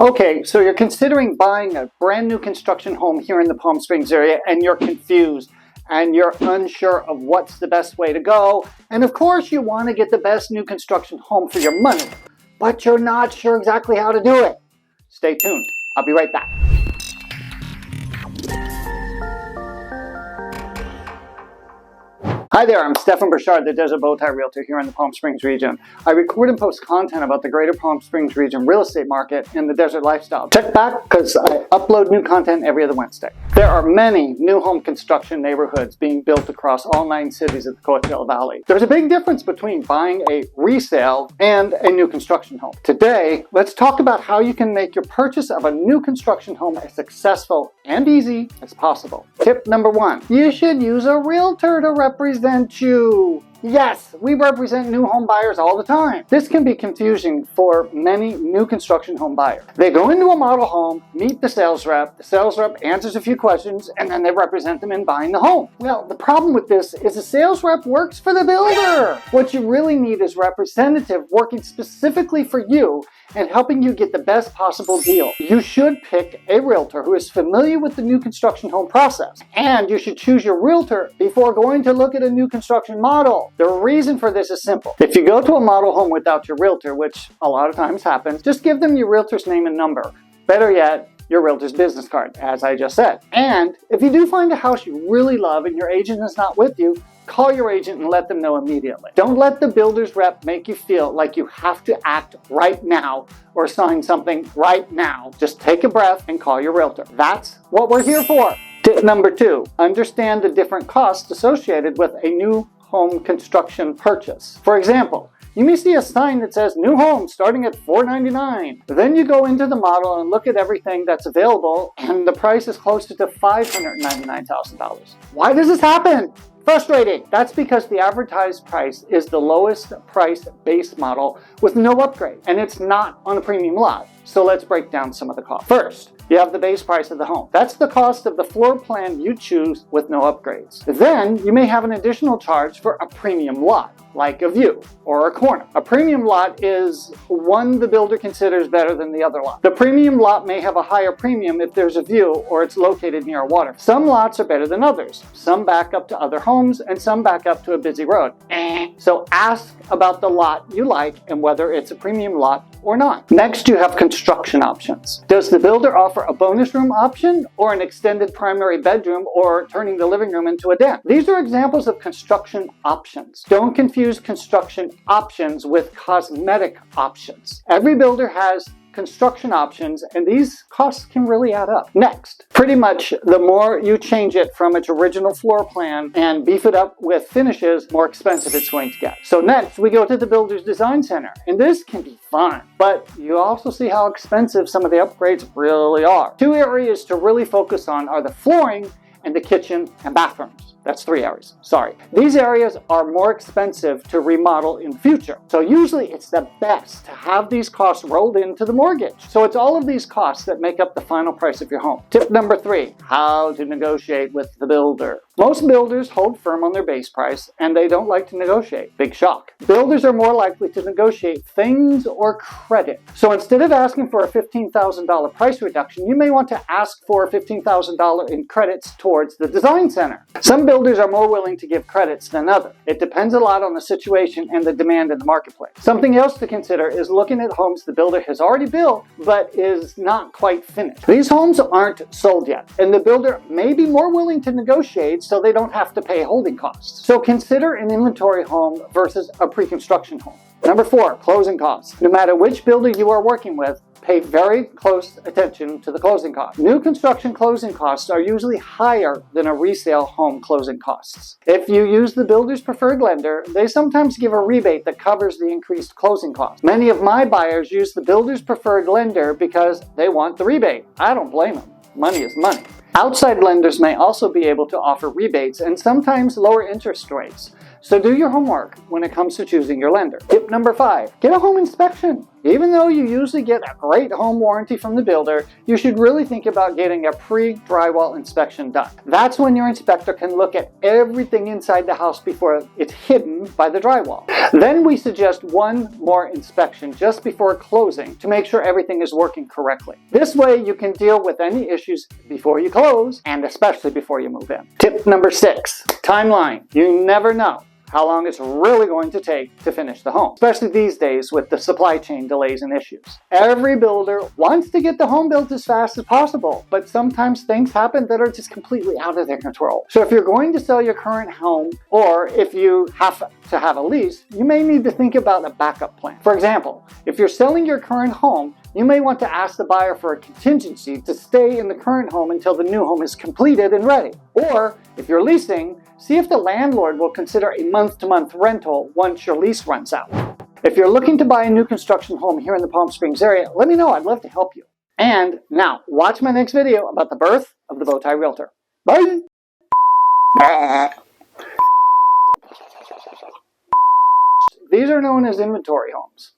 Okay, so you're considering buying a brand new construction home here in the Palm Springs area and you're confused and you're unsure of what's the best way to go. And of course you want to get the best new construction home for your money, but you're not sure exactly how to do it. Stay tuned. I'll be right back. Hi there, I'm Stefan Burchard, the Desert Bowtie Realtor here in the Palm Springs region. I record and post content about the greater Palm Springs region real estate market and the desert lifestyle. Check back because I upload new content every other Wednesday. There are many new home construction neighborhoods being built across all 9 cities of the Coachella Valley. There's a big difference between buying a resale and a new construction home. Today, let's talk about how you can make your purchase of a new construction home as successful and easy as possible. Tip number 1, you should use a realtor to represent you. Yes, we represent new home buyers all the time. This can be confusing for many new construction home buyers. They go into a model home, meet the sales rep answers a few questions, and then they represent them in buying the home. Well, the problem with this is the sales rep works for the builder. What you really need is a representative working specifically for you and helping you get the best possible deal. You should pick a realtor who is familiar with the new construction home process, and you should choose your realtor before going to look at a new construction model. The reason for this is simple. If you go to a model home without your realtor, which a lot of times happens, just give them your realtor's name and number. Better yet, your realtor's business card, as I just said. And if you do find a house you really love and your agent is not with you, call your agent and let them know immediately. Don't let the builder's rep make you feel like you have to act right now or sign something right now. Just take a breath and call your realtor. That's what we're here for. Tip number 2, understand the different costs associated with a new home construction purchase. For example, you may see a sign that says new home starting at $499. Then you go into the model and look at everything that's available and the price is closer to $599,000. Why does this happen? Frustrating. That's because the advertised price is the lowest price base model with no upgrade, and it's not on a premium lot. So let's break down some of the costs. First, you have the base price of the home. That's the cost of the floor plan you choose with no upgrades. Then you may have an additional charge for a premium lot, like a view or a corner. A premium lot is one the builder considers better than the other lot. The premium lot may have a higher premium if there's a view or it's located near a water. Some lots are better than others. Some back up to other homes and some back up to a busy road. So ask about the lot you like and whether it's a premium lot or not. Next, you have construction options. Does the builder offer a bonus room option or an extended primary bedroom or turning the living room into a den? These are examples of construction options. Don't confuse construction options with cosmetic options. Every builder has construction options, and these costs can really add up. Next, pretty much the more you change it from its original floor plan and beef it up with finishes, more expensive it's going to get. So next, we go to the Builder's Design Center, and this can be fun, but you also see how expensive some of the upgrades really are. 2 areas to really focus on are the flooring and the kitchen and bathrooms. That's 3 areas, sorry. These areas are more expensive to remodel in the future. So usually it's the best to have these costs rolled into the mortgage. So it's all of these costs that make up the final price of your home. Tip number 3, how to negotiate with the builder. Most builders hold firm on their base price and they don't like to negotiate. Big shock. Builders are more likely to negotiate things or credit. So instead of asking for a $15,000 price reduction, you may want to ask for $15,000 in credits towards the design center. Some builders are more willing to give credits than others. It depends a lot on the situation and the demand in the marketplace. Something else to consider is looking at homes the builder has already built but is not quite finished. These homes aren't sold yet, and the builder may be more willing to negotiate so they don't have to pay holding costs. So consider an inventory home versus a pre-construction home. Number 4, closing costs. No matter which builder you are working with, pay very close attention to the closing costs. New construction closing costs are usually higher than a resale home closing costs. If you use the builder's preferred lender, they sometimes give a rebate that covers the increased closing costs. Many of my buyers use the builder's preferred lender because they want the rebate. I don't blame them. Money is money. Outside lenders may also be able to offer rebates and sometimes lower interest rates. So do your homework when it comes to choosing your lender. Tip number 5, get a home inspection. Even though you usually get a great home warranty from the builder, you should really think about getting a pre-drywall inspection done. That's when your inspector can look at everything inside the house before it's hidden by the drywall. Then we suggest one more inspection just before closing to make sure everything is working correctly. This way you can deal with any issues before you close, and especially before you move in. Tip number 6, timeline. You never know how long it's really going to take to finish the home, especially these days with the supply chain delays and issues. Every builder wants to get the home built as fast as possible, but sometimes things happen that are just completely out of their control. So if you're going to sell your current home, or if you have to have a lease, you may need to think about a backup plan. For example, if you're selling your current home, you may want to ask the buyer for a contingency to stay in the current home until the new home is completed and ready. Or, if you're leasing, see if the landlord will consider a month-to-month rental once your lease runs out. If you're looking to buy a new construction home here in the Palm Springs area, let me know. I'd love to help you. And now, watch my next video about the birth of the Bowtie Realtor. Bye! These are known as inventory homes.